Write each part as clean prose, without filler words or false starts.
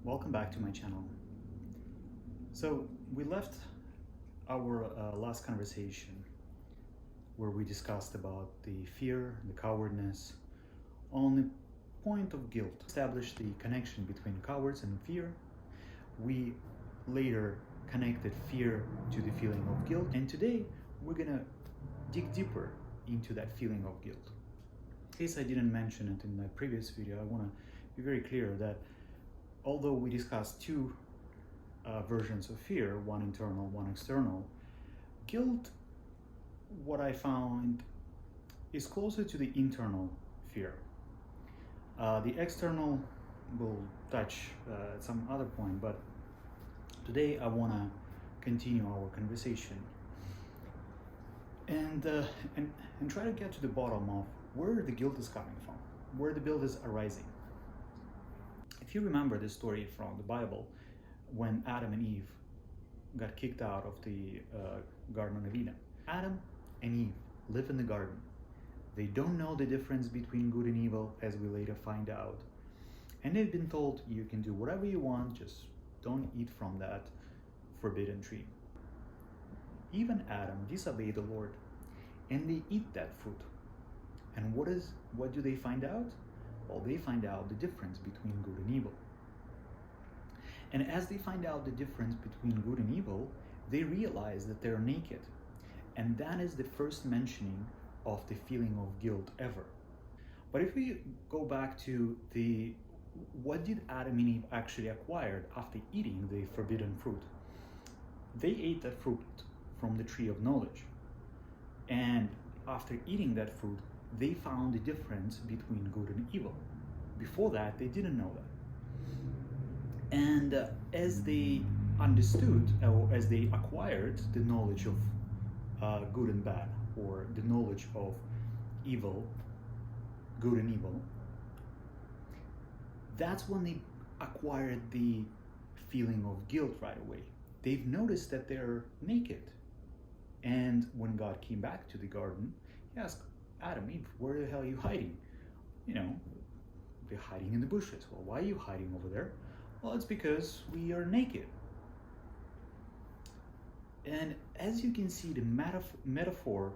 welcome back to my channel. So we left our last conversation where we discussed about the fear, the cowardness, on the point of guilt. Established the connection between cowards and fear. We later connected fear to the feeling of guilt, and today we're gonna dig deeper into that feeling of guilt. In case I didn't mention it in my previous video, I want to be very clear that although we discussed two versions of fear, one internal, one external, guilt, what I found, is closer to the internal fear. The external we'll touch at some other point, but today I want to continue our conversation and try to get to the bottom of where the guilt is coming from, where the guilt is arising. If you remember the story from the Bible, when Adam and Eve got kicked out of the Garden of Eden. Adam and Eve live in the garden. They don't know the difference between good and evil, as we later find out. And they've been told, you can do whatever you want, just don't eat from that forbidden tree. Eve and Adam disobey the Lord, and they eat that fruit. And what do they find out? Well, they find out the difference between good and evil. And as they find out the difference between good and evil, they realize that they're naked. And that is the first mentioning of the feeling of guilt ever. But if we go back to what did Adam and Eve actually acquire after eating the forbidden fruit? They ate that fruit from the tree of knowledge. And after eating that fruit, they found the difference between good and evil. Before that, they didn't know that. And as they understood, or as they acquired the knowledge of good and bad, or the knowledge of evil, good and evil, that's when they acquired the feeling of guilt right away. They've noticed that they're naked. And when God came back to the garden, he asked Adam, Eve, where the hell are you hiding? They're hiding in the bushes. Well, why are you hiding over there? Well, it's because we are naked. And as you can see, the metaphor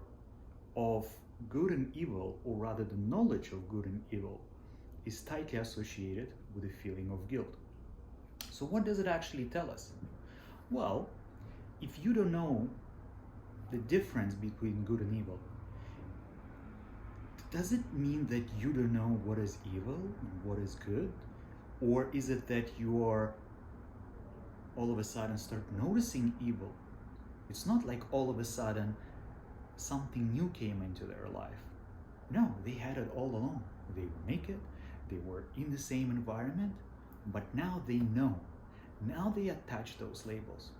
of good and evil, or rather the knowledge of good and evil, is tightly associated with the feeling of guilt. So what does it actually tell us? Well, if you don't know the difference between good and evil, does it mean that you don't know what is evil and what is good? Or is it that you are all of a sudden start noticing evil? It's not like all of a sudden something new came into their life. No, they had it all along. They were naked, they were in the same environment, but now they know. Now they attach those labels.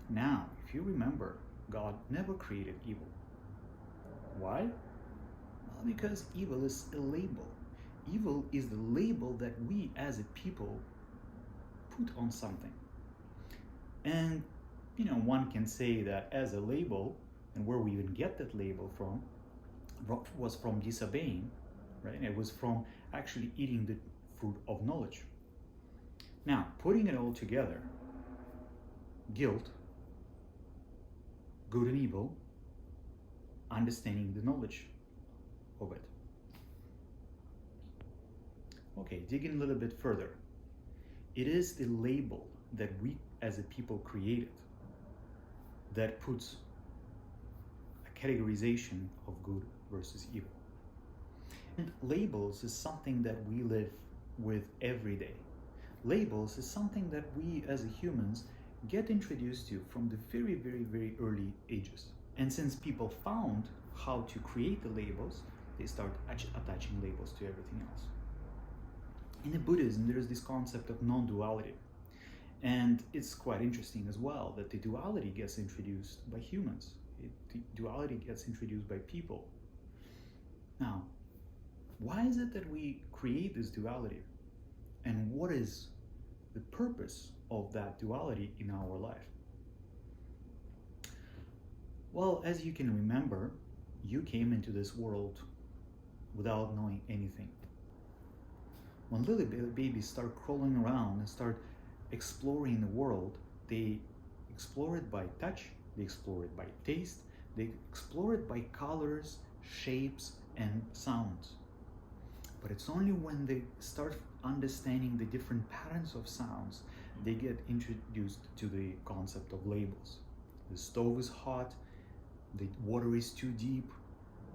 Now, if you remember, God never created evil. Why? Well, because evil is a label. Evil is the label that we as a people put on something. And, one can say that as a label, and where we even get that label from, was from disobeying, right? It was from actually eating the fruit of knowledge. Now, putting it all together, guilt, good and evil, understanding the knowledge of it. Okay, digging a little bit further. It is the label that we as a people created that puts a categorization of good versus evil. And labels is something that we live with every day. Labels is something that we as humans get introduced to from the very, very, very early ages. And since people found how to create the labels, they start attaching labels to everything else. In the Buddhism, there is this concept of non-duality. And it's quite interesting as well that the duality gets introduced by humans. The duality gets introduced by people. Now, why is it that we create this duality? And what is the purpose of that duality in our life? Well, as you can remember, you came into this world without knowing anything. When little babies start crawling around and start exploring the world, they explore it by touch, they explore it by taste, they explore it by colors, shapes, and sounds. But it's only when they start understanding the different patterns of sounds they get introduced to the concept of labels. The stove is hot, the water is too deep,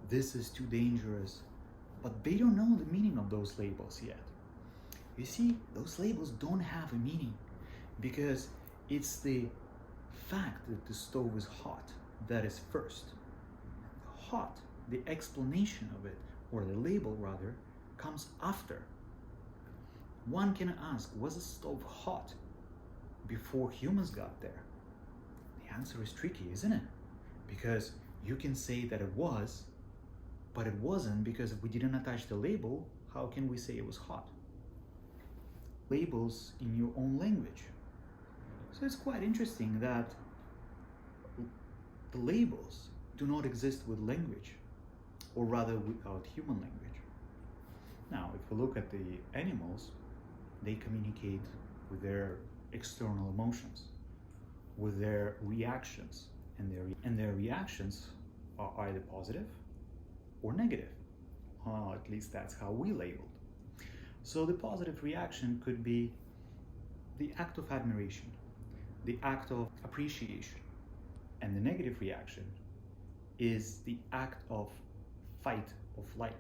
this is too dangerous, but they don't know the meaning of those labels yet. You see, those labels don't have a meaning because it's the fact that the stove is hot that is first. Hot, the explanation of it, or the label rather, comes after. One can ask, was the stove hot before humans got there? The answer is tricky, isn't it? Because you can say that it was, but it wasn't, because if we didn't attach the label, how can we say it was hot? Labels in your own language. So it's quite interesting that the labels do not exist with language, or rather without human language. Now, if we look at the animals, they communicate with their external emotions, with their reactions, and their reactions are either positive or negative. At least that's how we labeled. So the positive reaction could be the act of admiration, the act of appreciation, and the negative reaction is the act of fight or flight.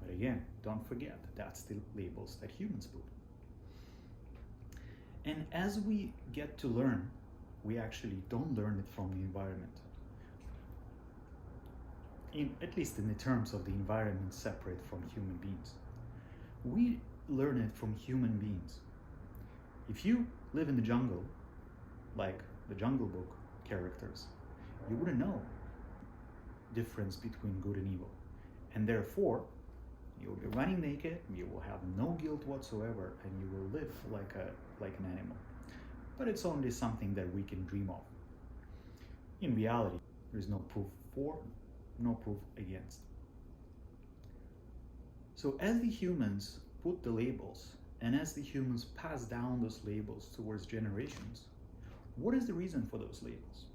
But again, don't forget that that's the labels that humans put. And as we get to learn, we actually don't learn it from the environment. At least in the terms of the environment separate from human beings. We learn it from human beings. If you live in the jungle, like the Jungle Book characters, you wouldn't know difference between good and evil. And therefore, you'll be running naked, you will have no guilt whatsoever, and you will live like an animal. But it's only something that we can dream of. In reality, there's no proof for, no proof against. So as the humans put the labels, and as the humans pass down those labels towards generations, what is the reason for those labels?